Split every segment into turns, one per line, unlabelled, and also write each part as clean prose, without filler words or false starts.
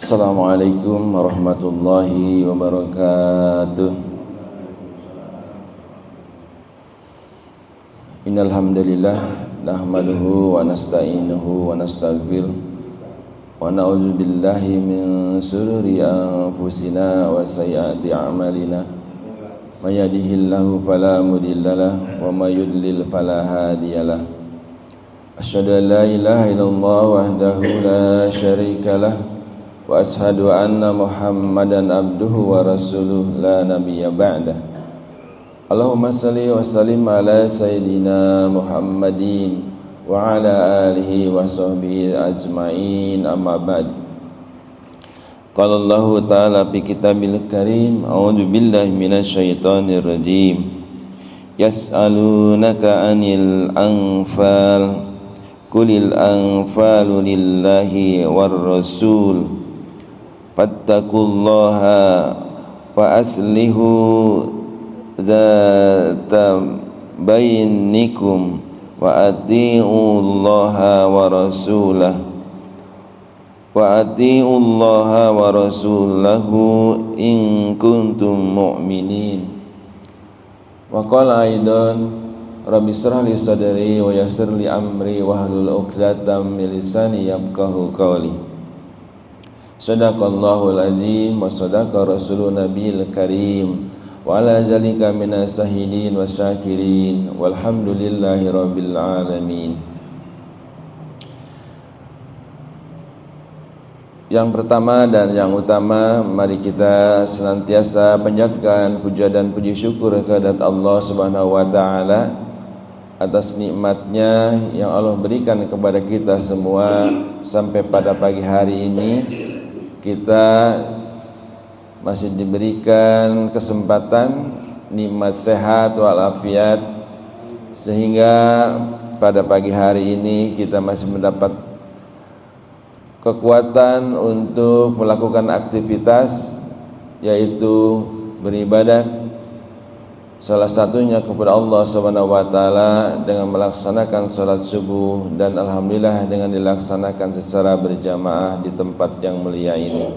Assalamualaikum warahmatullahi wabarakatuh. Innal hamdalillah nahmaduhu wa nasta'inuhu wa nastaghfiruh wa na'udzu billahi min shururi anfusina wa sayyiati a'malina. May yahdihillahu fala mudhillalah wa may yudlil fala hadiyalah. Asyhadu an la ilaha illallah wahdahu la syarikalah wa ashhadu anna Muhammadan abduhu wa rasuluh la nabiyya ba'dah. Allahumma salli wa sallim ala sayyidina Muhammadin wa ala alihi wa sahbihi ajma'in, amma ba'd. Qala Allah ta'ala fi kitabil karim, a'udzu billahi minasyaitonir rajim. Yas'alunaka 'anil anfal qulil anfalu lillahi war rasul fattaqullaha wa aslihu dzata bainikum wa atiullaha wa rasulahu in kuntum mu'minin. Wa qala aidan rabbi shrah li sadri wa yassir li amri wahlul 'uqdatam min lisani yafqahu qawli. Sadaqallahul azim wa sadaqa rasulun nabiyil karim wa ala zalika minas sahidin wa syakirin walhamdulillahi rabbil alamin. Yang pertama dan yang utama, mari kita senantiasa panjatkan puja dan puji syukur kehadirat Allah Subhanahu wa taala atas nikmatnya yang Allah berikan kepada kita semua sampai pada pagi hari ini. Kita masih diberikan kesempatan nikmat sehat walafiat, sehingga pada pagi hari ini kita masih mendapat kekuatan untuk melakukan aktivitas, yaitu beribadah, salah satunya kepada Allah Subhanahu wa taala dengan melaksanakan salat subuh, dan alhamdulillah dengan dilaksanakan secara berjamaah di tempat yang mulia ini.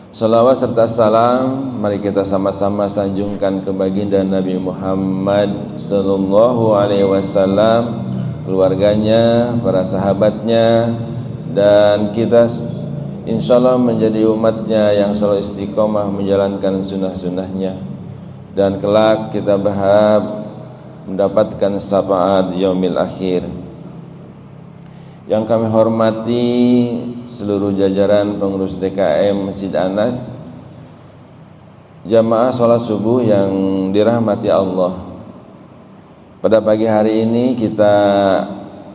Salawat serta salam mari kita sama-sama sanjungkan ke baginda Nabi Muhammad sallallahu alaihi wasallam, keluarganya, para sahabatnya, dan kita insyaallah menjadi umatnya yang selalu istiqomah menjalankan sunnah-sunnahnya. Dan kelak kita berharap mendapatkan syafaat yaumil akhir. Yang kami hormati seluruh jajaran pengurus DKM Masjid Anas, jamaah sholat subuh yang dirahmati Allah. Pada pagi hari ini kita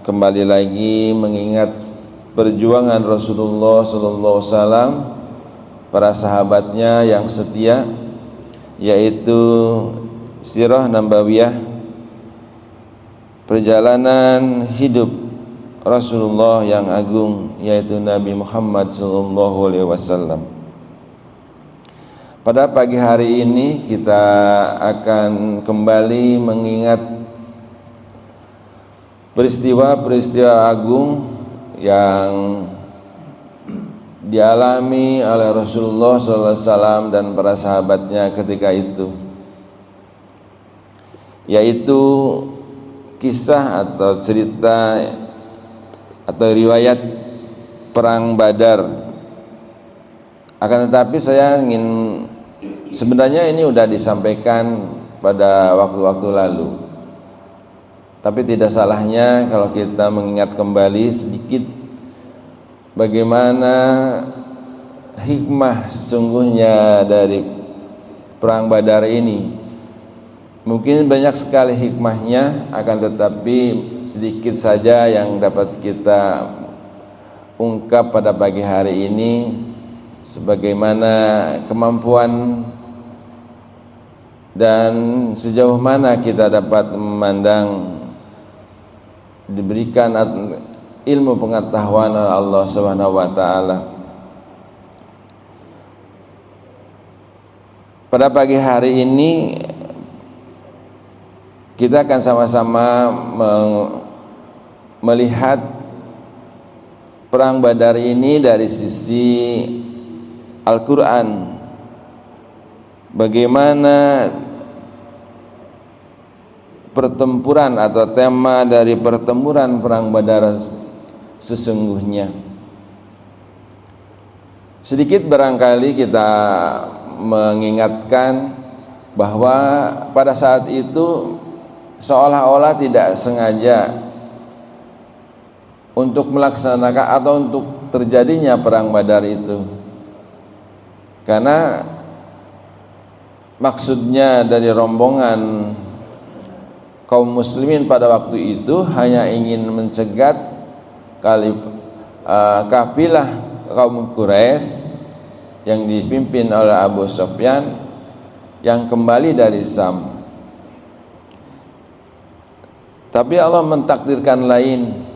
kembali lagi mengingat perjuangan Rasulullah SAW, para sahabatnya yang setia, yaitu sirah nabawiyah, perjalanan hidup Rasulullah yang agung, yaitu Nabi Muhammad SAW. Pada pagi hari ini kita akan kembali mengingat peristiwa-peristiwa agung yang dialami oleh Rasulullah SAW dan para sahabatnya ketika itu, yaitu kisah atau cerita atau riwayat perang Badar. Akan tetapi saya ingin, sebenarnya ini sudah disampaikan pada waktu-waktu lalu, tapi tidak salahnya kalau kita mengingat kembali sedikit bagaimana hikmah sesungguhnya dari perang Badar ini. Mungkin banyak sekali hikmahnya, akan tetapi sedikit saja yang dapat kita ungkap pada pagi hari ini, sebagaimana kemampuan dan sejauh mana kita dapat memandang diberikan ilmu pengetahuan oleh Allah Subhanahu wa taala. Pada pagi hari ini kita akan sama-sama melihat perang Badar ini dari sisi Al-Quran, bagaimana pertempuran atau tema dari pertempuran perang Badar sesungguhnya. Sedikit barangkali kita mengingatkan bahwa pada saat itu seolah-olah tidak sengaja untuk melaksanakan atau untuk terjadinya perang Badar itu, karena maksudnya dari rombongan kaum muslimin pada waktu itu hanya ingin mencegat kafilah kaum Quraisy yang dipimpin oleh Abu Sufyan yang kembali dari Sam. Tapi Allah mentakdirkan lain,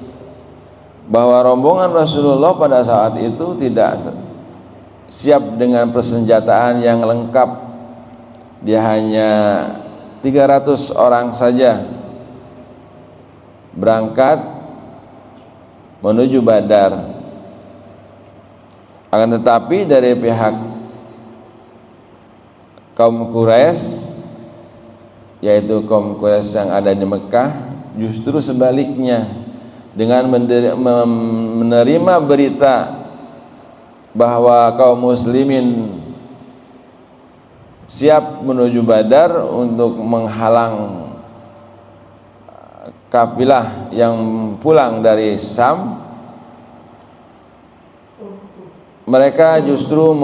bahwa rombongan Rasulullah pada saat itu tidak siap dengan persenjataan yang lengkap. Dia hanya 300 orang saja berangkat menuju Badar. Akan tetapi dari pihak kaum Quraisy, yaitu kaum Quraisy yang ada di Mekah, justru sebaliknya, dengan menerima berita bahwa kaum muslimin siap menuju Badar untuk menghalang kafilah yang pulang dari Sam, mereka justru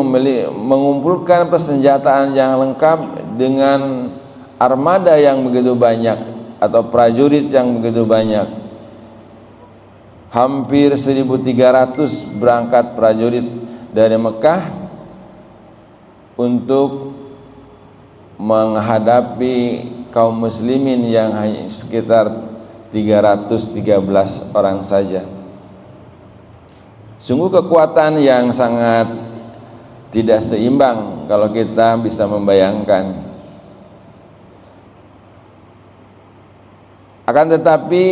mengumpulkan persenjataan yang lengkap dengan armada yang begitu banyak atau prajurit yang begitu banyak. Hampir 1.300 berangkat prajurit dari Mekah untuk menghadapi kaum muslimin yang hanya sekitar 313 orang saja. Sungguh kekuatan yang sangat tidak seimbang kalau kita bisa membayangkan. Akan tetapi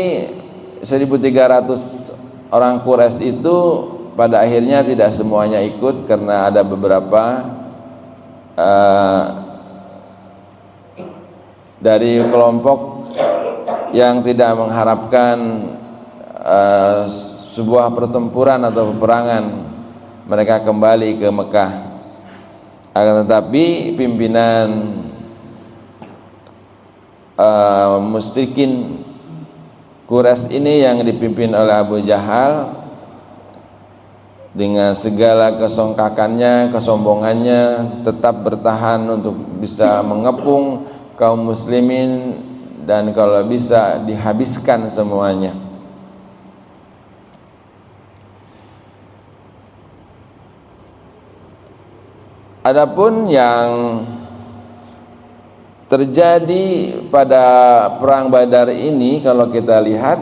1.300 orang Quraisy itu pada akhirnya tidak semuanya ikut, karena ada beberapa dari kelompok yang tidak mengharapkan sebuah pertempuran atau peperangan, mereka kembali ke Mekah. Akan tetapi pimpinan musyrikin Quraisy ini yang dipimpin oleh Abu Jahal dengan segala kesongkakannya, kesombongannya, tetap bertahan untuk bisa mengepung kaum muslimin dan kalau bisa dihabiskan semuanya. Adapun yang terjadi pada perang Badar ini, kalau kita lihat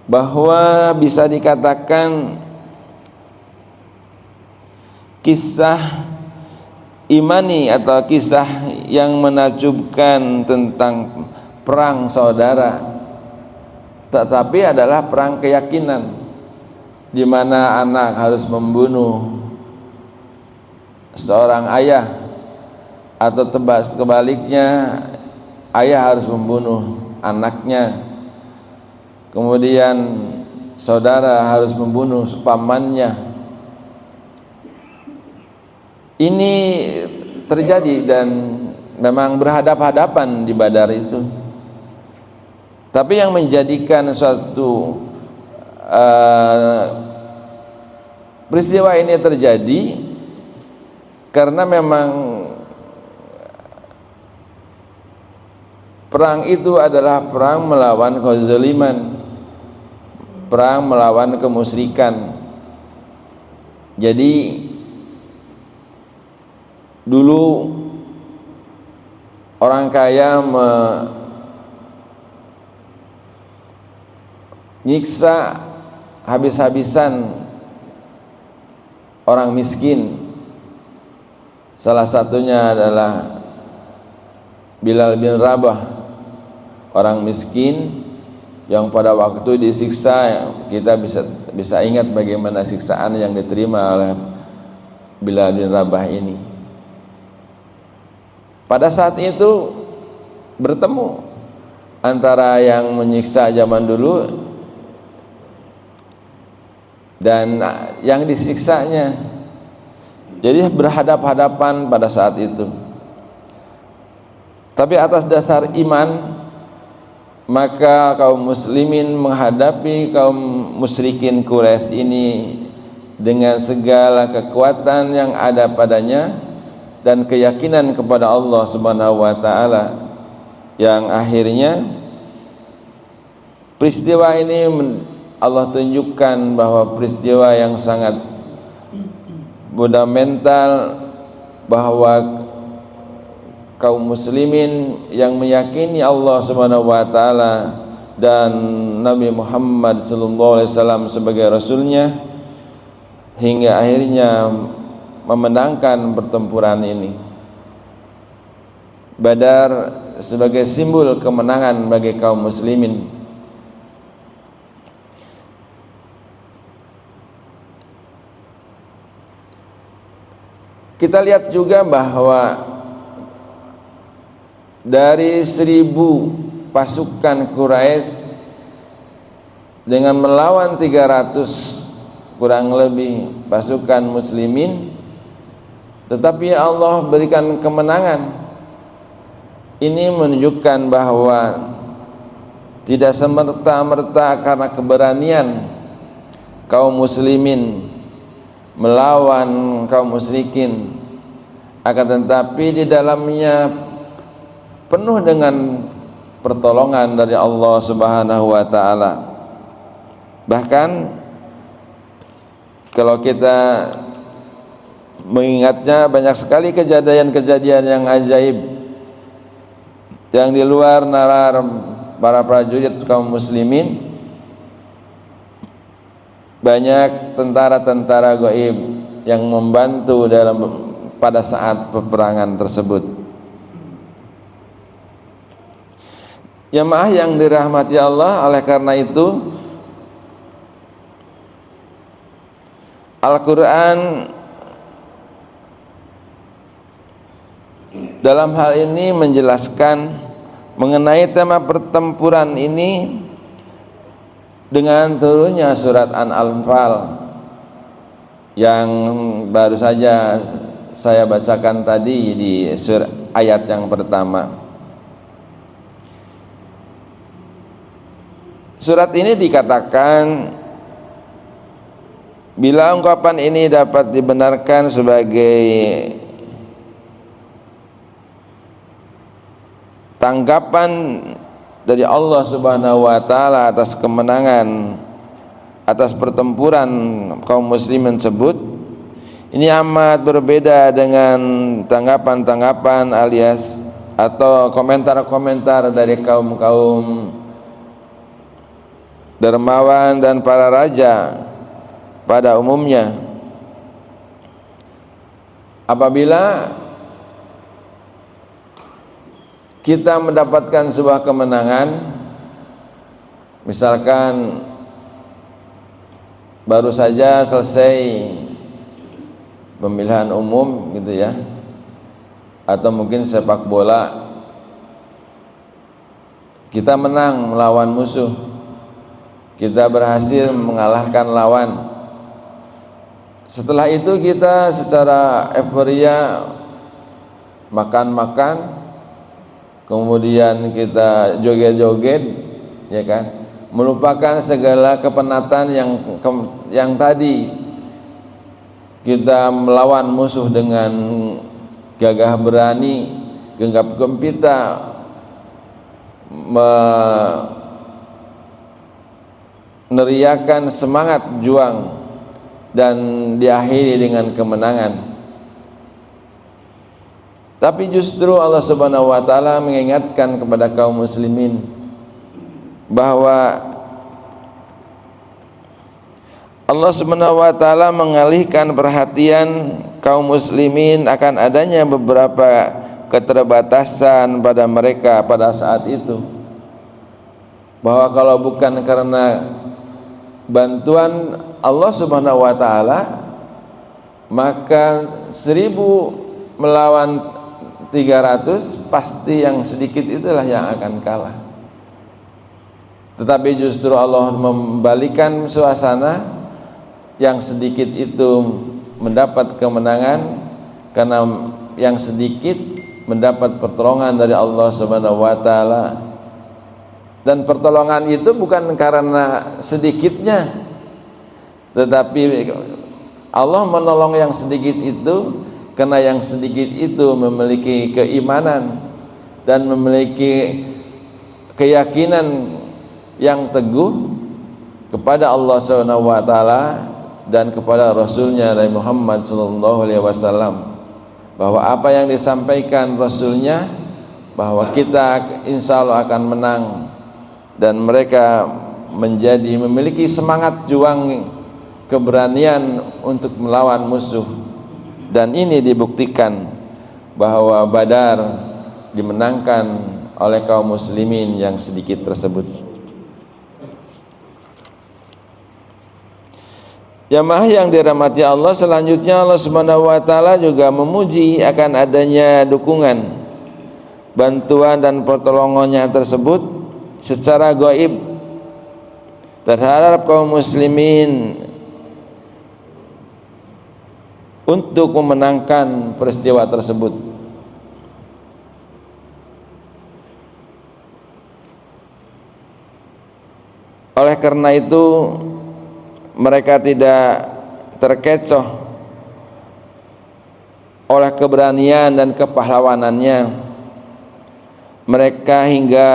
bahwa bisa dikatakan kisah imani atau kisah yang menakjubkan tentang perang saudara, tetapi adalah perang keyakinan, di mana anak harus membunuh seorang ayah, atau kebaliknya, ayah harus membunuh anaknya, kemudian saudara harus membunuh pamannya. Ini terjadi dan memang berhadap-hadapan di Badar itu. Tapi yang menjadikan suatu peristiwa ini terjadi karena memang perang itu adalah perang melawan kezaliman, perang melawan kemusyrikan. Jadi dulu orang kaya menyiksa habis-habisan orang miskin. Salah satunya adalah Bilal bin Rabah, orang miskin yang pada waktu disiksa kita bisa ingat bagaimana siksaan yang diterima oleh Bilal bin Rabah ini. Pada saat itu bertemu antara yang menyiksa zaman dulu dan yang disiksanya. Jadi berhadap-hadapan pada saat itu. Tapi atas dasar iman, maka kaum muslimin menghadapi kaum musyrikin Quraisy ini dengan segala kekuatan yang ada padanya dan keyakinan kepada Allah Subhanahu wa taala, yang akhirnya peristiwa ini Allah tunjukkan bahwa peristiwa yang sangat fundamental, bahwa kaum muslimin yang meyakini Allah Subhanahu wa taala dan Nabi Muhammad sallallahu alaihi wasallam sebagai rasulnya, hingga akhirnya memenangkan pertempuran ini. Badar sebagai simbol kemenangan bagi kaum muslimin. Kita lihat juga bahwa dari 1000 pasukan Quraisy dengan melawan 300 kurang lebih pasukan muslimin, tetapi Allah berikan kemenangan. Ini menunjukkan bahwa tidak semerta-merta karena keberanian kaum muslimin melawan kaum musyrikin, akan tetapi di dalamnya penuh dengan pertolongan dari Allah Subhanahu wa taala. Bahkan kalau kita mengingatnya, banyak sekali kejadian-kejadian yang ajaib yang di luar nalar para prajurit kaum muslimin. Banyak tentara-tentara gaib yang membantu pada saat peperangan tersebut. Jamaah yang dirahmati Allah, oleh karena itu Al-Quran dalam hal ini menjelaskan mengenai tema pertempuran ini dengan turunnya surat An-Anfal yang baru saja saya bacakan tadi di ayat yang pertama. Surat ini dikatakan, bila ungkapan ini dapat dibenarkan sebagai tanggapan dari Allah Subhanahu wa taala atas kemenangan atas pertempuran kaum muslimin tersebut, ini amat berbeda dengan tanggapan-tanggapan alias atau komentar-komentar dari kaum-kaum dermawan dan para raja pada umumnya. Apabila kita mendapatkan sebuah kemenangan, misalkan baru saja selesai pemilihan umum gitu ya, atau mungkin sepak bola, kita menang melawan musuh, kita berhasil mengalahkan lawan. Setelah itu kita secara euforia makan-makan, kemudian kita joget-joget, ya kan, melupakan segala kepenatan yang tadi kita melawan musuh dengan gagah berani, genggam gempita, meneriakan semangat juang, dan diakhiri dengan kemenangan. Tapi justru Allah Subhanahu wa taala mengingatkan kepada kaum muslimin bahwa Allah Subhanahu wa taala mengalihkan perhatian kaum muslimin akan adanya beberapa keterbatasan pada mereka pada saat itu, bahwa kalau bukan karena bantuan Allah Subhanahu wa taala, maka 1000 melawan 300 pasti yang sedikit itulah yang akan kalah. Tetapi justru Allah membalikan suasana, yang sedikit itu mendapat kemenangan karena yang sedikit mendapat pertolongan dari Allah Subhanahu wa taala. Dan pertolongan itu bukan karena sedikitnya, tetapi Allah menolong yang sedikit itu karena yang sedikit itu memiliki keimanan dan memiliki keyakinan yang teguh kepada Allah Subhanahu wa taala dan kepada Rasulnya Nabi Muhammad sallallahu alaihi wasallam, bahwa apa yang disampaikan Rasulnya, bahwa kita insya Allah akan menang, dan mereka memiliki semangat juang, keberanian untuk melawan musuh. Dan ini dibuktikan bahwa Badar dimenangkan oleh kaum muslimin yang sedikit tersebut. Jamaah yang dirahmati Allah, selanjutnya Allah Subhanahu wa taala juga memuji akan adanya dukungan, bantuan dan pertolongannya tersebut secara gaib terhadap kaum muslimin untuk memenangkan peristiwa tersebut. Oleh karena itu mereka tidak terkecoh oleh keberanian dan kepahlawanannya. Mereka hingga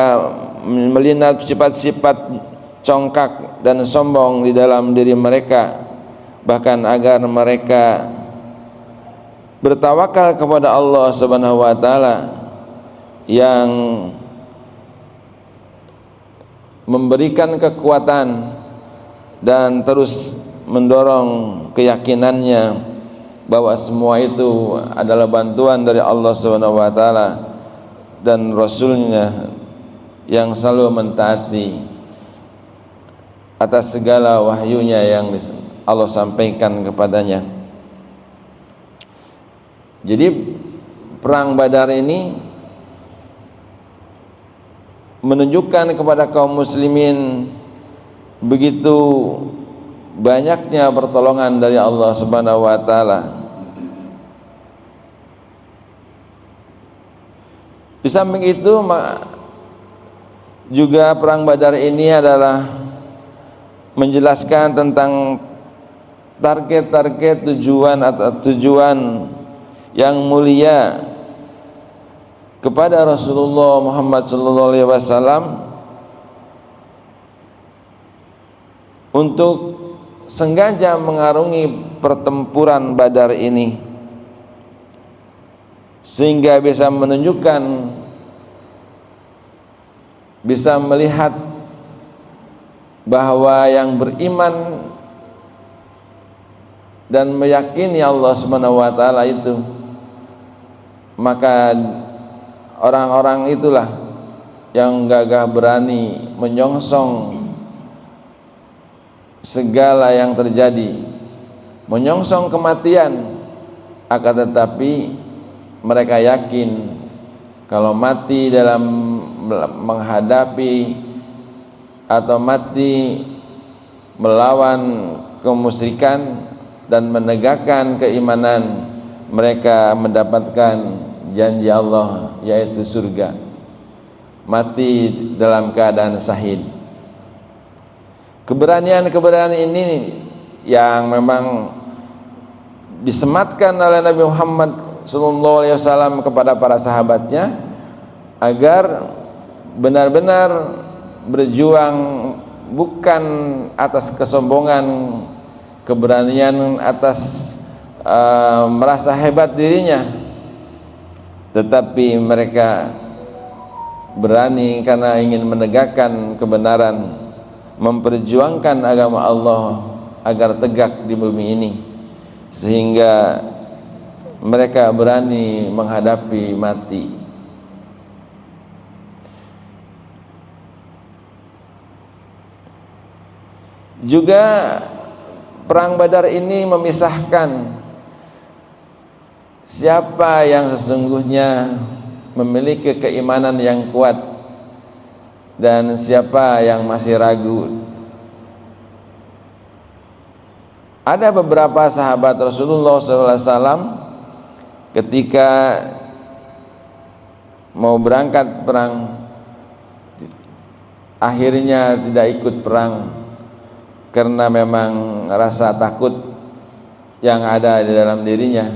melihat sifat-sifat congkak dan sombong di dalam diri mereka, bahkan agar mereka bertawakal kepada Allah Subhanahu wa taala yang memberikan kekuatan dan terus mendorong keyakinannya bahwa semua itu adalah bantuan dari Allah Subhanahu wa taala dan Rasulnya yang selalu mentaati atas segala wahyunya yang Allah sampaikan kepadanya. Jadi perang Badar ini menunjukkan kepada kaum muslimin begitu banyaknya pertolongan dari Allah Subhanahu wa taala. Di samping itu juga perang Badar ini adalah menjelaskan tentang target-target tujuan atau tujuan yang mulia kepada Rasulullah Muhammad SAW untuk sengaja mengarungi pertempuran Badar ini, sehingga bisa menunjukkan, bisa melihat bahwa yang beriman dan meyakini Allah Subhanahu wa taala itu, maka orang-orang itulah yang gagah berani menyongsong segala yang terjadi, menyongsong kematian, akan tetapi mereka yakin kalau mati dalam menghadapi atau mati melawan kemusyrikan dan menegakkan keimanan, mereka mendapatkan janji Allah yaitu surga, mati dalam keadaan syahid. Keberanian-keberanian ini yang memang disematkan oleh Nabi Muhammad SAW kepada para sahabatnya agar benar-benar berjuang bukan atas kesombongan, keberanian atas merasa hebat dirinya, tetapi mereka berani karena ingin menegakkan kebenaran, memperjuangkan agama Allah agar tegak di bumi ini, sehingga mereka berani menghadapi mati. Juga perang Badar ini memisahkan siapa yang sesungguhnya memiliki keimanan yang kuat dan siapa yang masih ragu. Ada beberapa sahabat Rasulullah SAW ketika mau berangkat perang, akhirnya tidak ikut perang karena memang rasa takut yang ada di dalam dirinya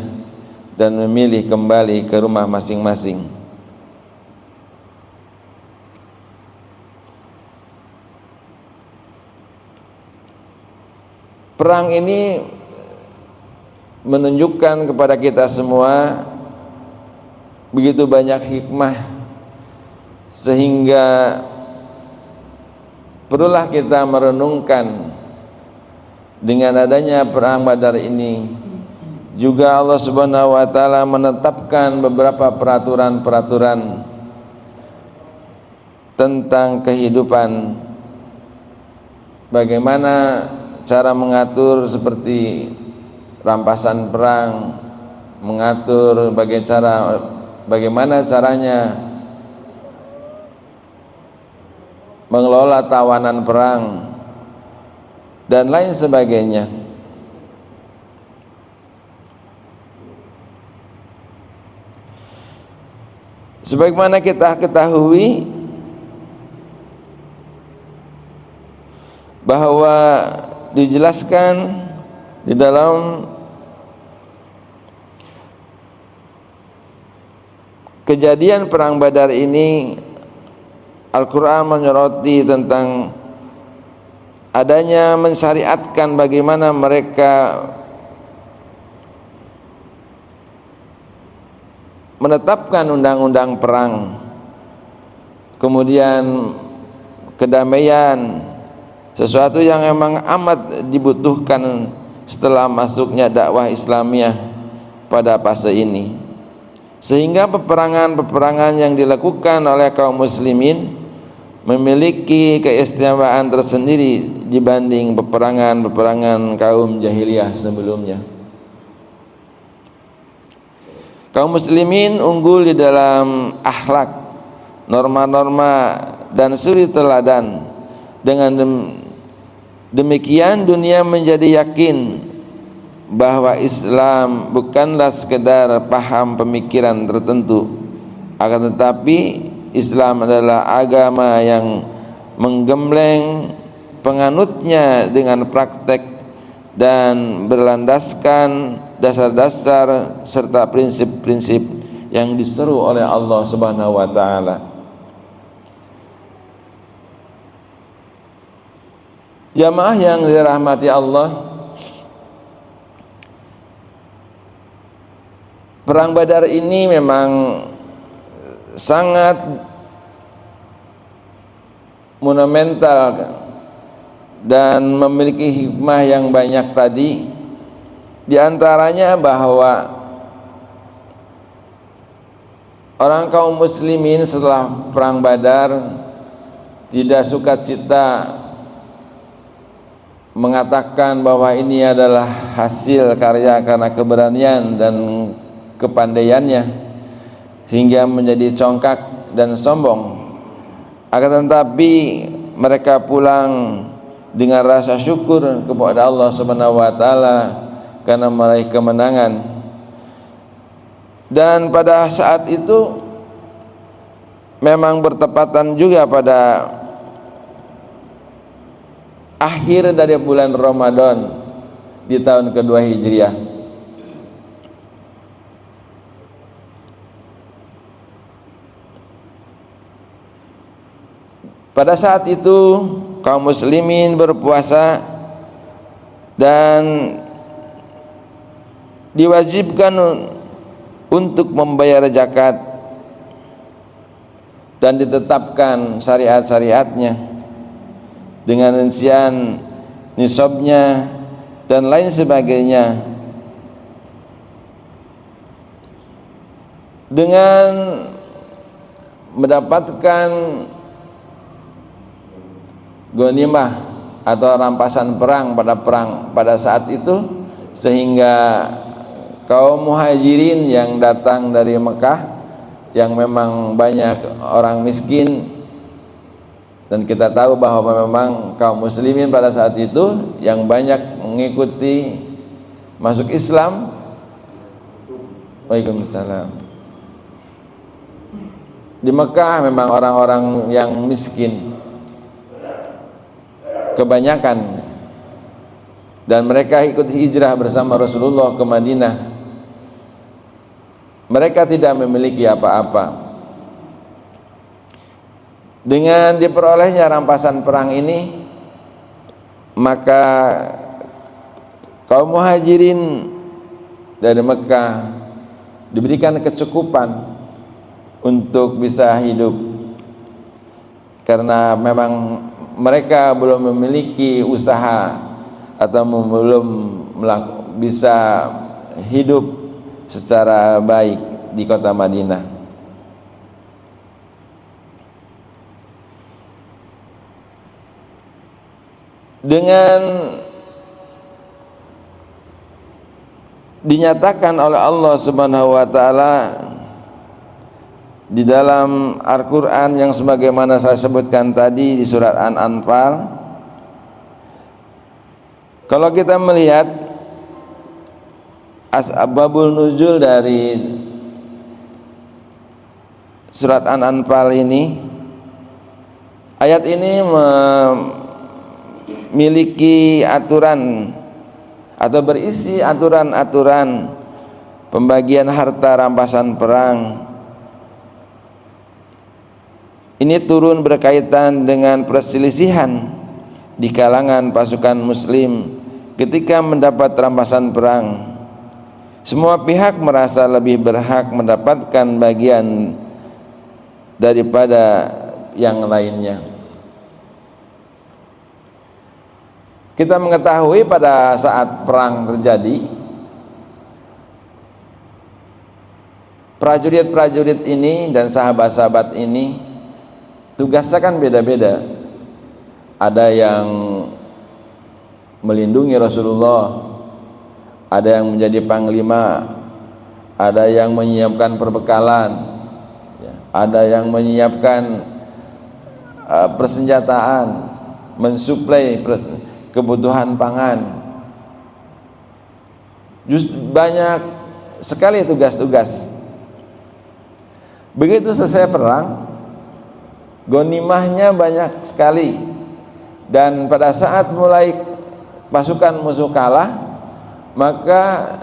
dan memilih kembali ke rumah masing-masing. Perang ini menunjukkan kepada kita semua begitu banyak hikmah, sehingga perlulah kita merenungkan dengan adanya perang Badar ini. Juga Allah Subhanahu wa taala menetapkan beberapa peraturan-peraturan tentang kehidupan, bagaimana cara mengatur seperti rampasan perang, mengatur bagaimana caranya mengelola tawanan perang dan lain sebagainya. Sebagaimana kita ketahui bahwa dijelaskan di dalam kejadian perang Badar ini, Al-Quran menyoroti tentang adanya mensyariatkan bagaimana mereka menetapkan undang-undang perang, kemudian kedamaian, sesuatu yang memang amat dibutuhkan setelah masuknya dakwah Islamiyah pada fase ini, sehingga peperangan-peperangan yang dilakukan oleh kaum muslimin memiliki keistimewaan tersendiri dibanding peperangan-peperangan kaum jahiliyah sebelumnya. Kaum muslimin unggul di dalam akhlak, norma-norma dan suri teladan. Dengan demikian dunia menjadi yakin bahwa Islam bukanlah sekedar paham pemikiran tertentu, akan tetapi Islam adalah agama yang menggembleng penganutnya dengan praktek dan berlandaskan dasar-dasar serta prinsip-prinsip yang diseru oleh Allah Subhanahu wa taala. Jamaah yang dirahmati Allah, perang Badar ini memang sangat monumental dan memiliki hikmah yang banyak tadi. Di antaranya bahwa orang kaum muslimin setelah perang Badar tidak sukacita mengatakan bahwa ini adalah hasil karya karena keberanian dan kepandaiannya hingga menjadi congkak dan sombong. Akan tetapi mereka pulang dengan rasa syukur kepada Allah Subhanahu wa taala karena meraih kemenangan. Dan pada saat itu memang bertepatan juga pada akhir dari bulan Ramadan di tahun kedua Hijriah. Pada saat itu kaum muslimin berpuasa dan diwajibkan untuk membayar zakat dan ditetapkan syariat-syariatnya dengan rincian nisabnya dan lain sebagainya. Dengan mendapatkan ghanimah atau rampasan perang pada saat itu, sehingga kaum muhajirin yang datang dari Mekah yang memang banyak orang miskin, dan kita tahu bahwa memang kaum muslimin pada saat itu yang banyak mengikuti masuk Islam. Waalaikumsalam. Di Mekah memang orang-orang yang miskin kebanyakan, dan mereka ikut hijrah bersama Rasulullah ke Madinah. Mereka tidak memiliki apa-apa. Dengan diperolehnya rampasan perang ini, maka kaum muhajirin dari Mekah diberikan kecukupan untuk bisa hidup, karena memang mereka belum memiliki usaha atau belum bisa hidup secara baik di kota Madinah. Dengan dinyatakan oleh Allah Subhanahu wa taala di dalam Al-Qur'an yang sebagaimana saya sebutkan tadi di surat An-Anfal, kalau kita melihat asbabul nuzul dari surat An-Anfal ini, ayat ini memiliki aturan atau berisi aturan-aturan pembagian harta rampasan perang. Ini turun berkaitan dengan perselisihan di kalangan pasukan muslim ketika mendapat rampasan perang. Semua pihak merasa lebih berhak mendapatkan bagian daripada yang lainnya. Kita mengetahui pada saat perang terjadi, prajurit-prajurit ini dan sahabat-sahabat ini tugasnya kan beda-beda. Ada yang melindungi Rasulullah, ada yang menjadi panglima, ada yang menyiapkan perbekalan, ada yang menyiapkan persenjataan, mensuplai kebutuhan pangan. Banyak sekali tugas-tugas. Begitu selesai perang, ghanimahnya banyak sekali, dan pada saat mulai pasukan musuh kalah, maka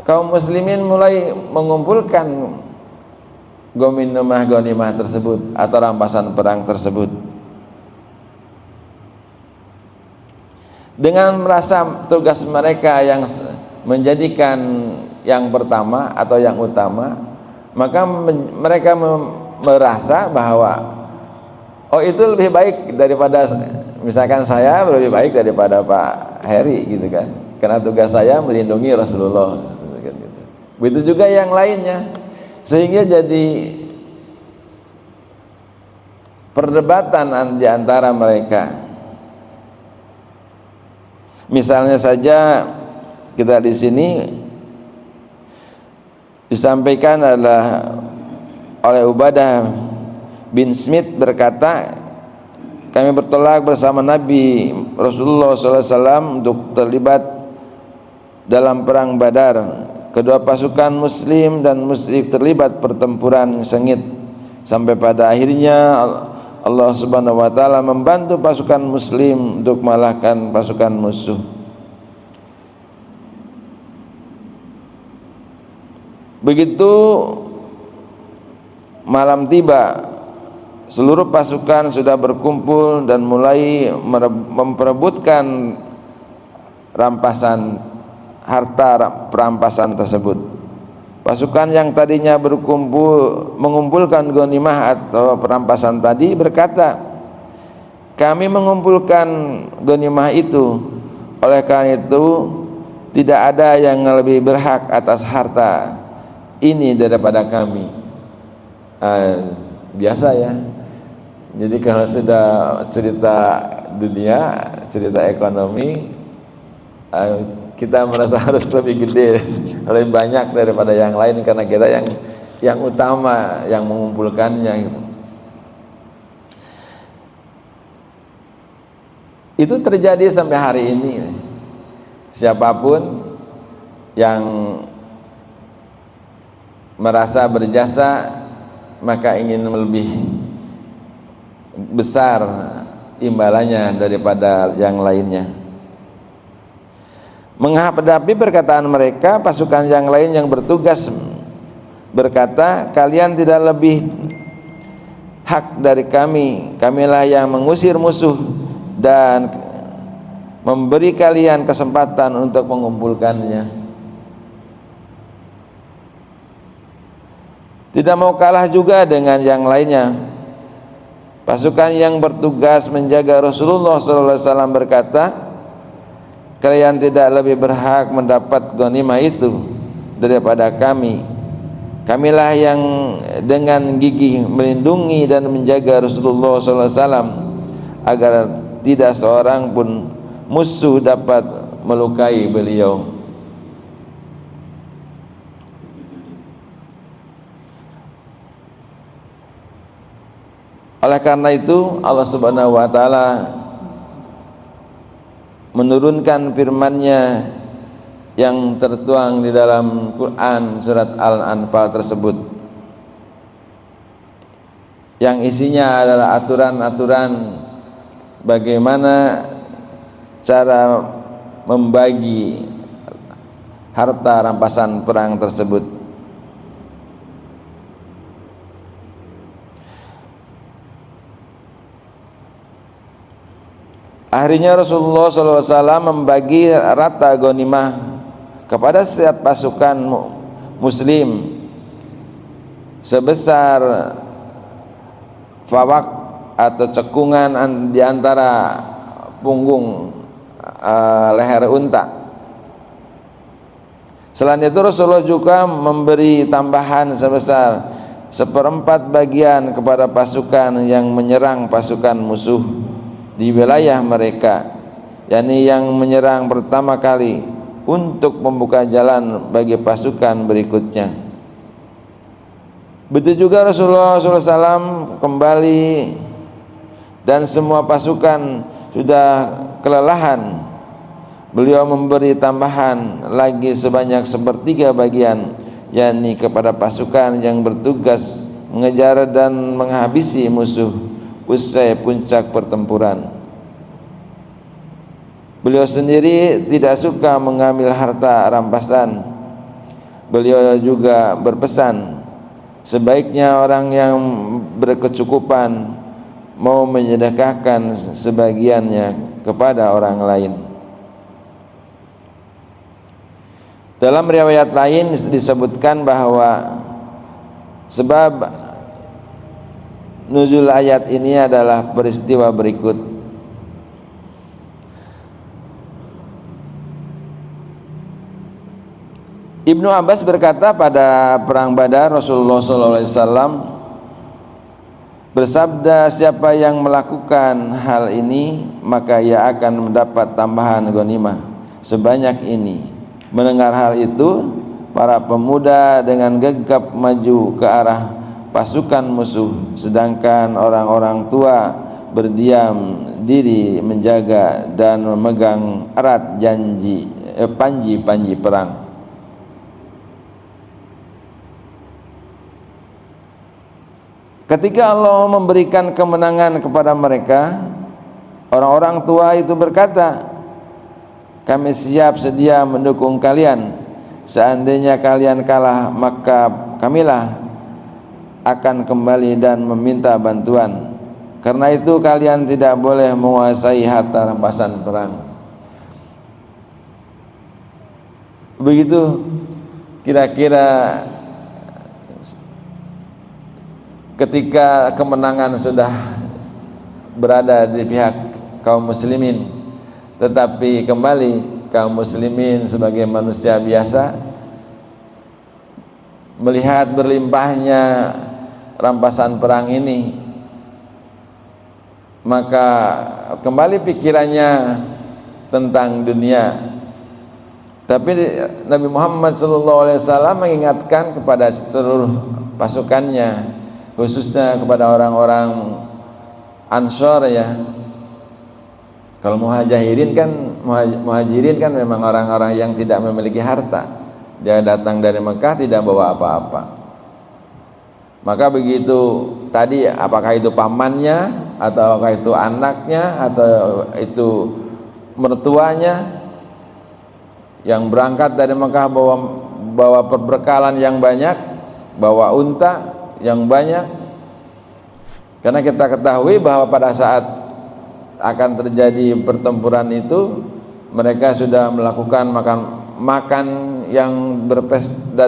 kaum muslimin mulai mengumpulkan ghanimah tersebut atau rampasan perang tersebut. Dengan merasa tugas mereka yang menjadikan yang pertama atau yang utama, maka mereka merasa bahwa oh itu lebih baik daripada, misalkan saya lebih baik daripada Pak Heri gitu kan, karena tugas saya melindungi Rasulullah gitu. Begitu juga yang lainnya, sehingga jadi perdebatan di antara mereka. Misalnya saja kita di sini disampaikan adalah oleh Ubadah bin Smith berkata, kami bertolak bersama Nabi Rasulullah SAW untuk terlibat dalam perang Badar. Kedua pasukan muslim dan musyrik terlibat pertempuran sengit, sampai pada akhirnya Allah Subhanahu wa taala membantu pasukan muslim untuk mengalahkan pasukan musuh. Begitu malam tiba, seluruh pasukan sudah berkumpul dan mulai memperebutkan rampasan harta perampasan tersebut. Pasukan yang tadinya mengumpulkan ghanimah atau perampasan tadi berkata, kami mengumpulkan ghanimah itu, oleh karena itu tidak ada yang lebih berhak atas harta ini daripada kami. Biasa ya. Jadi kalau sudah cerita dunia, cerita ekonomi, kita merasa harus lebih gede, lebih banyak daripada yang lain karena kita yang utama yang mengumpulkannya gitu. Itu terjadi sampai hari ini. Siapapun yang merasa berjasa maka ingin lebih besar imbalannya daripada yang lainnya. Menghadapi perkataan mereka, pasukan yang lain yang bertugas berkata, kalian tidak lebih hak dari kami, kamilah yang mengusir musuh dan memberi kalian kesempatan untuk mengumpulkannya. Tidak mau kalah juga dengan yang lainnya. Pasukan yang bertugas menjaga Rasulullah SAW berkata, kalian tidak lebih berhak mendapat ghanimah itu daripada kami. Kamilah yang dengan gigih melindungi dan menjaga Rasulullah SAW agar tidak seorang pun musuh dapat melukai beliau. Oleh karena itu Allah Subhanahu wa taala menurunkan firman-Nya yang tertuang di dalam Quran surat Al-Anfal tersebut, yang isinya adalah aturan-aturan bagaimana cara membagi harta rampasan perang tersebut. Akhirnya Rasulullah SAW membagi rata ghanimah kepada setiap pasukan muslim sebesar fawak atau cekungan di antara punggung leher unta. Selain itu Rasulullah juga memberi tambahan sebesar 1/4 bagian kepada pasukan yang menyerang pasukan musuh di wilayah mereka, yakni yang menyerang pertama kali, untuk membuka jalan bagi pasukan berikutnya. Begitu juga Rasulullah SAW kembali dan semua pasukan sudah kelelahan, beliau memberi tambahan lagi sebanyak 1/3 bagian, yakni kepada pasukan yang bertugas mengejar dan menghabisi musuh usai puncak pertempuran. Beliau sendiri tidak suka mengambil harta rampasan. Beliau juga berpesan, sebaiknya orang yang berkecukupan mau menyedekahkan sebagiannya kepada orang lain. Dalam riwayat lain disebutkan bahwa sebab nuzul ayat ini adalah peristiwa berikut. Ibnu Abbas berkata, pada perang Badar Rasulullah SAW bersabda, siapa yang melakukan hal ini maka ia akan mendapat tambahan ghanimah sebanyak ini. Mendengar hal itu, para pemuda dengan gegap maju ke arah pasukan musuh, sedangkan orang-orang tua berdiam diri menjaga dan memegang erat panji-panji perang. Ketika Allah memberikan kemenangan kepada mereka, orang-orang tua itu berkata, kami siap sedia mendukung kalian. Seandainya kalian kalah, maka kamilah akan kembali dan meminta bantuan. Karena itu kalian tidak boleh menguasai harta rampasan perang. Begitu kira-kira ketika kemenangan sudah berada di pihak kaum muslimin, tetapi kembali kaum muslimin sebagai manusia biasa melihat berlimpahnya rampasan perang ini, maka kembali pikirannya tentang dunia. Tapi Nabi Muhammad SAW mengingatkan kepada seluruh pasukannya, khususnya kepada orang-orang Ansor ya. Kalau muhajirin kan memang orang-orang yang tidak memiliki harta. Dia datang dari Mekah tidak bawa apa-apa. Maka begitu tadi, apakah itu pamannya, ataukah itu anaknya, atau itu mertuanya yang berangkat dari Mekah bawa perbekalan yang banyak, bawa unta yang banyak. Karena kita ketahui bahwa pada saat akan terjadi pertempuran itu, mereka sudah melakukan makan yang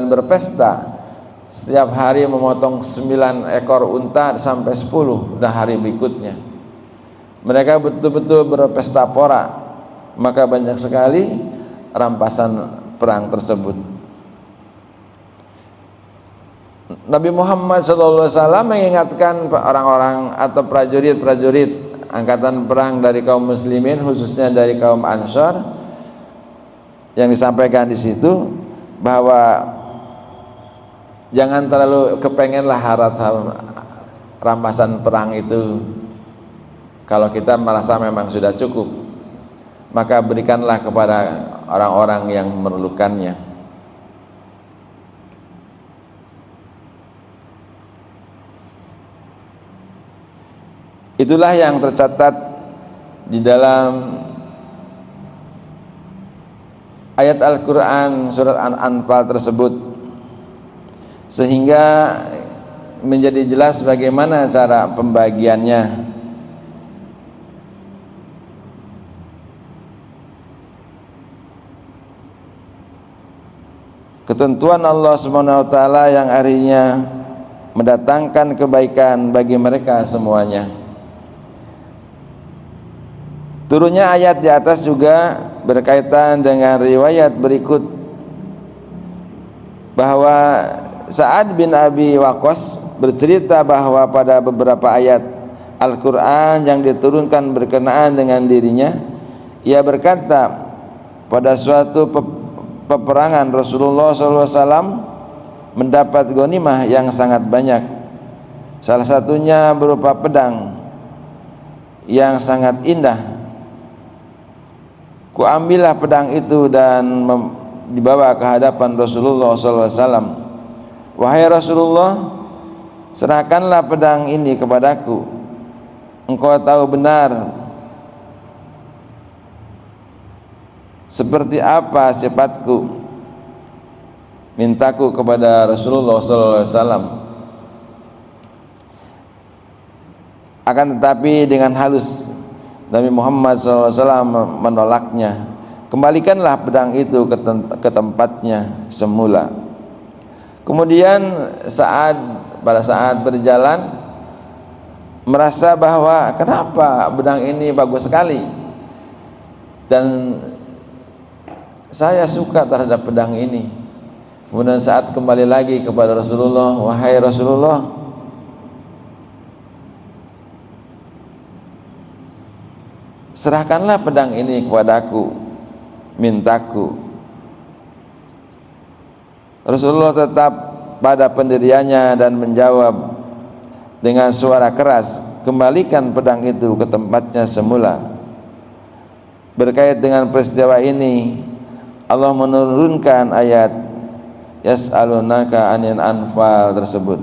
berpesta. Setiap hari memotong 9 ekor unta sampai 10 dan hari berikutnya. Mereka betul-betul berpesta pora. Maka banyak sekali rampasan perang tersebut. Nabi Muhammad SAW mengingatkan orang-orang atau prajurit-prajurit angkatan perang dari kaum muslimin, khususnya dari kaum Ansor, yang disampaikan di situ bahwa jangan terlalu kepengenlah rampasan perang itu. Kalau kita merasa memang sudah cukup, maka berikanlah kepada orang-orang yang memerlukannya. Itulah yang tercatat di dalam ayat Al-Quran surat An-Anfal tersebut, sehingga menjadi jelas bagaimana cara pembagiannya. Ketentuan Allah SWT yang akhirnya mendatangkan kebaikan bagi mereka semuanya. Turunnya ayat di atas juga berkaitan dengan riwayat berikut, bahwa Sa'ad bin Abi Waqqas bercerita bahwa pada beberapa ayat Al-Quran yang diturunkan berkenaan dengan dirinya, ia berkata, pada suatu peperangan Rasulullah SAW mendapat ghanimah yang sangat banyak. Salah satunya berupa pedang yang sangat indah. Kuambillah pedang itu dan dibawa ke hadapan Rasulullah SAW. Wahai Rasulullah, serahkanlah pedang ini kepadaku. Engkau tahu benar seperti apa sifatku. Mintaku kepada Rasulullah SAW. Akan tetapi dengan halus Nabi Muhammad SAW menolaknya. Kembalikanlah pedang itu ke tempatnya semula. Kemudian pada saat berjalan merasa bahwa kenapa pedang ini bagus sekali dan saya suka terhadap pedang ini. Kemudian saat kembali lagi kepada Rasulullah, wahai Rasulullah, serahkanlah pedang ini kepadaku, mintaku. Rasulullah tetap pada pendiriannya dan menjawab dengan suara keras, kembalikan pedang itu ke tempatnya semula. Berkait dengan peristiwa ini, Allah menurunkan ayat Yas'alunaka 'anil anfal tersebut.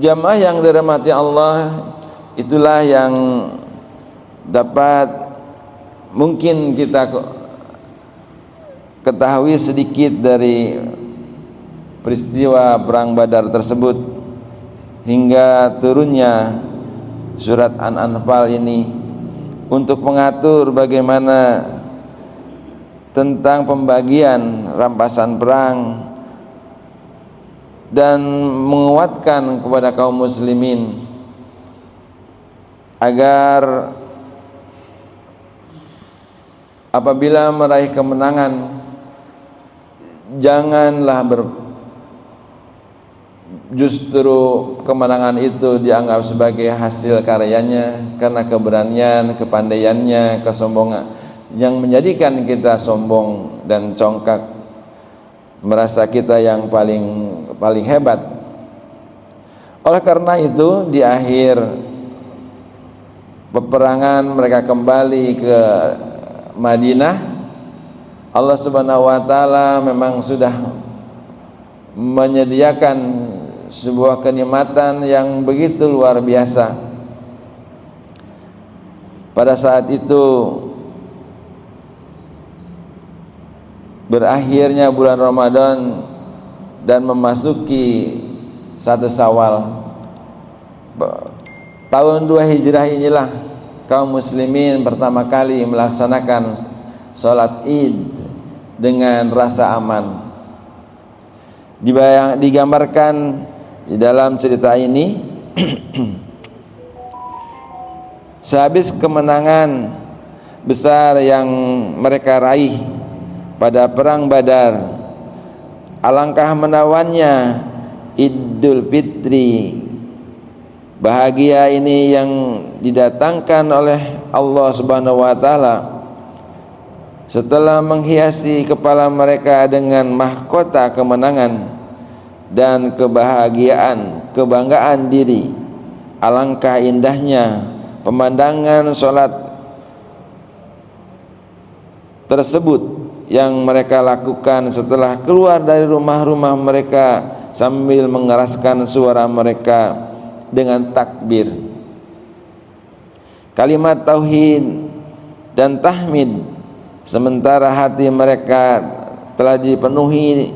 Jamaah yang dirahmati Allah, itulah yang dapat mungkin kita ketahui sedikit dari peristiwa perang Badar tersebut hingga turunnya surat An-Anfal ini untuk mengatur bagaimana tentang pembagian rampasan perang dan menguatkan kepada kaum muslimin agar apabila meraih kemenangan janganlah justru kemenangan itu dianggap sebagai hasil karyanya karena keberanian, kepandaiannya, kesombongan yang menjadikan kita sombong dan congkak, merasa kita yang paling hebat. Oleh karena itu di akhir peperangan mereka kembali ke Madinah. Allah Subhanahu wa taala memang sudah menyediakan sebuah kenikmatan yang begitu luar biasa. Pada saat itu berakhirnya bulan Ramadan dan memasuki 1 Syawal tahun 2 Hijrah inilah kaum muslimin pertama kali melaksanakan sholat Id dengan rasa aman. Digambarkan di dalam cerita ini sehabis kemenangan besar yang mereka raih pada perang Badar, alangkah menawannya Idul Fitri. Bahagia ini yang didatangkan oleh Allah Subhanahu wa taala setelah menghiasi kepala mereka dengan mahkota kemenangan dan kebahagiaan, kebanggaan diri. Alangkah indahnya pemandangan sholat tersebut yang mereka lakukan setelah keluar dari rumah-rumah mereka sambil mengeraskan suara mereka dengan takbir, kalimat tauhid dan tahmid, sementara hati mereka telah dipenuhi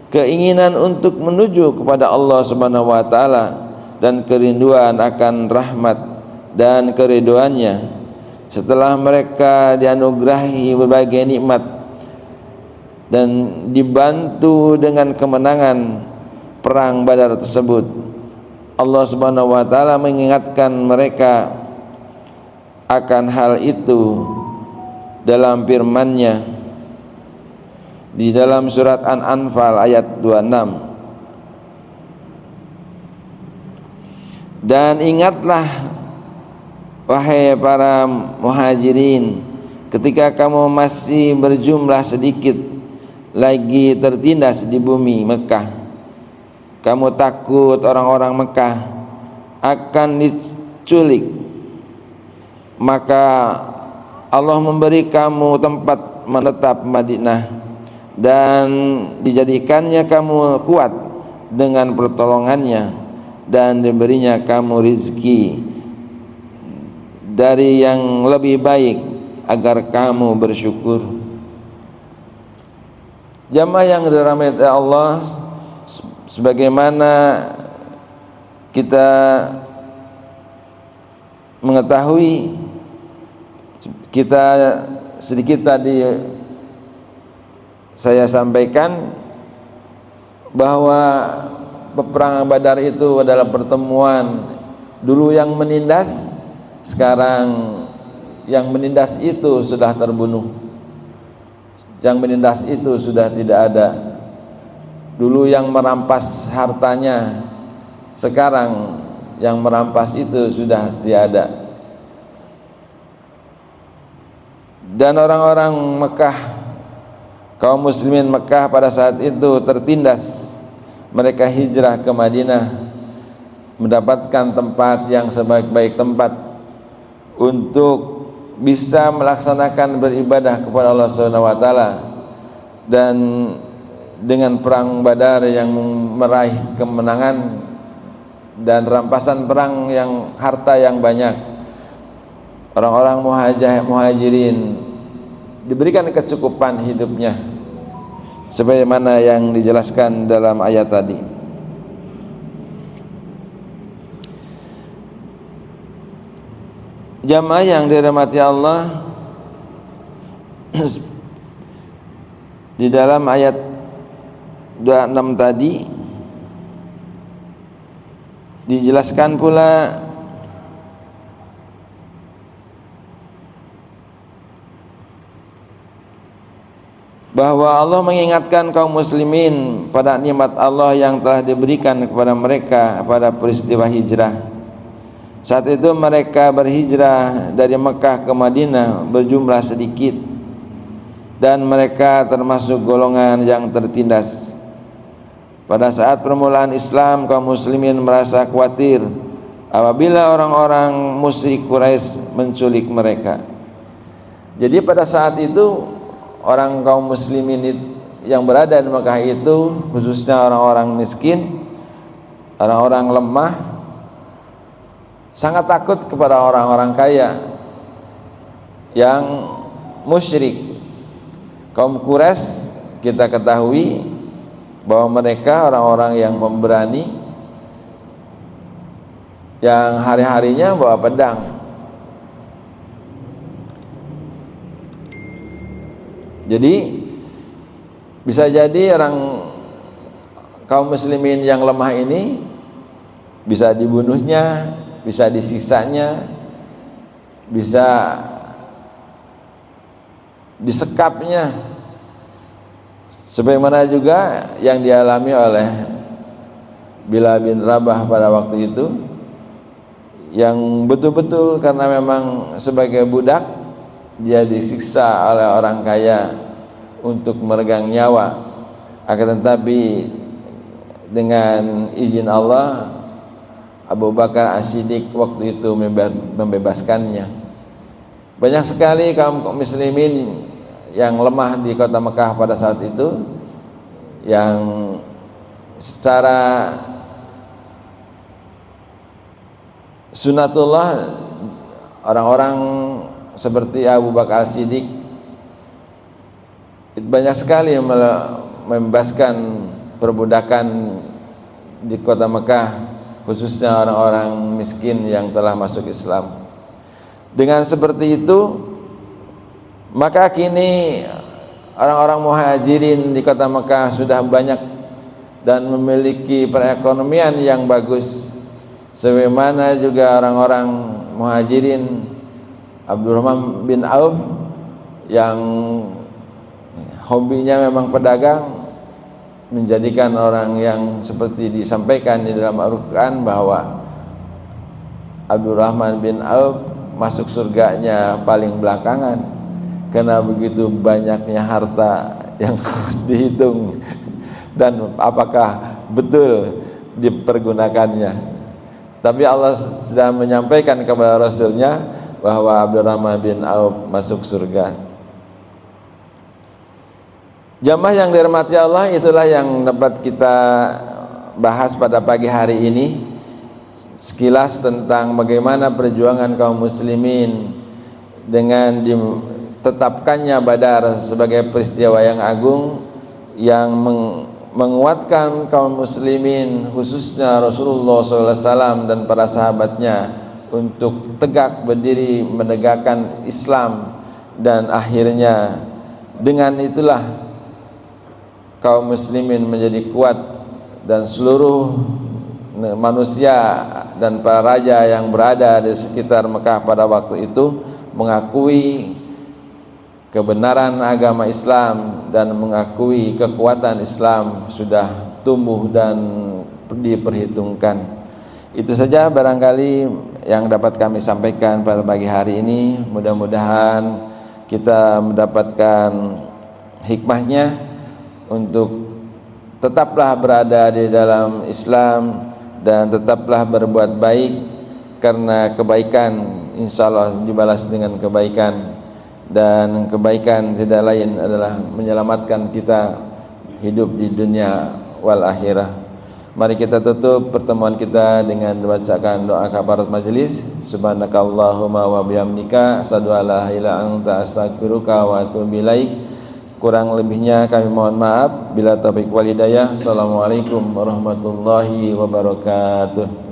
keinginan untuk menuju kepada Allah Subhanahu wa taala dan kerinduan akan rahmat dan keriduannya. Setelah mereka dianugerahi berbagai nikmat dan dibantu dengan kemenangan perang Badar tersebut, Allah Subhanahu wa taala mengingatkan mereka akan hal itu dalam firman-Nya di dalam surat An-Anfal ayat 26. Dan ingatlah wahai para muhajirin, ketika kamu masih berjumlah sedikit lagi tertindas di bumi Mekah, kamu takut orang-orang Mekah akan diculik, maka Allah memberi kamu tempat menetap Madinah dan dijadikannya kamu kuat dengan pertolongannya dan diberinya kamu rizki dari yang lebih baik agar kamu bersyukur. Jamaah yang dirahmati Allah, sebagaimana kita mengetahui, kita sedikit tadi saya sampaikan bahwa peperangan Badar itu adalah pertemuan dulu yang menindas, sekarang yang menindas itu sudah terbunuh, yang menindas itu sudah tidak ada. Dulu yang merampas hartanya, sekarang yang merampas itu sudah tiada. Dan orang-orang Mekah, kaum muslimin Mekah pada saat itu tertindas. Mereka hijrah ke Madinah, mendapatkan tempat yang sebaik-baik tempat untuk bisa melaksanakan beribadah kepada Allah Subhanahu wa taala. Dan dengan perang Badar yang meraih kemenangan dan rampasan perang yang harta yang banyak, orang-orang muhajirin diberikan kecukupan hidupnya sebagaimana yang dijelaskan dalam ayat tadi. Jamaah yang dirahmati Allah, di dalam ayat 26 tadi dijelaskan pula bahwa Allah mengingatkan kaum muslimin pada nikmat Allah yang telah diberikan kepada mereka pada peristiwa hijrah. Saat itu mereka berhijrah dari Mekah ke Madinah berjumlah sedikit, dan mereka termasuk golongan yang tertindas. Pada saat permulaan Islam, kaum muslimin merasa khawatir apabila orang-orang musyrik Quraisy menculik mereka. Jadi pada saat itu orang kaum muslimin yang berada di Mekah itu, khususnya orang-orang miskin, orang-orang lemah, sangat takut kepada orang-orang kaya yang musyrik. Kaum Quraisy kita ketahui bahwa mereka orang-orang yang pemberani, yang hari-harinya bawa pedang. Jadi bisa jadi orang kaum muslimin yang lemah ini bisa dibunuhnya, bisa disiksanya, bisa disekapnya, sebagaimana juga yang dialami oleh Bilal bin Rabah pada waktu itu, yang betul-betul karena memang sebagai budak dia disiksa oleh orang kaya untuk meregang nyawa, akan tetapi dengan izin Allah Abu Bakar As-Siddiq waktu itu membebaskannya. Banyak sekali kaum muslimin yang lemah di kota Mekah pada saat itu, yang secara sunatullah orang-orang seperti Abu Bakar As-Siddiq banyak sekali membebaskan perbudakan di kota Mekah, khususnya orang-orang miskin yang telah masuk Islam. Dengan seperti itu, maka kini orang-orang muhajirin di kota Mekah sudah banyak dan memiliki perekonomian yang bagus, sebagaimana juga orang-orang muhajirin Abdurrahman bin Auf yang hobinya memang pedagang, menjadikan orang yang seperti disampaikan di dalam Al-Quran bahwa Abdurrahman bin Auf masuk surganya paling belakangan karena begitu banyaknya harta yang harus dihitung dan apakah betul dipergunakannya. Tapi Allah sudah menyampaikan kepada Rasulnya bahwa Abdurrahman bin Auf masuk surga. Jamaah yang dirahmati Allah, itulah yang dapat kita bahas pada pagi hari ini, sekilas tentang bagaimana perjuangan kaum muslimin dengan ditetapkannya Badar sebagai peristiwa yang agung yang menguatkan kaum muslimin, khususnya Rasulullah SAW dan para sahabatnya, untuk tegak berdiri menegakkan Islam. Dan akhirnya dengan itulah kaum muslimin menjadi kuat, dan seluruh manusia dan para raja yang berada di sekitar Mekah pada waktu itu mengakui kebenaran agama Islam dan mengakui kekuatan Islam sudah tumbuh dan diperhitungkan. Itu saja barangkali yang dapat kami sampaikan pada pagi hari ini. Mudah-mudahan kita mendapatkan hikmahnya untuk tetaplah berada di dalam Islam dan tetaplah berbuat baik, karena kebaikan insya Allah dibalas dengan kebaikan, dan kebaikan tidak lain adalah menyelamatkan kita hidup di dunia wal akhirah. Mari kita tutup pertemuan kita dengan membacakan doa kafarat majelis. Subhanakallahumma wa bihamdika asyhadu an la ilaha illa anta astaghfiruka wa atubu ilaik. Kurang lebihnya kami mohon maaf. Bila taufik wal hidayah. Assalamualaikum warahmatullahi wabarakatuh.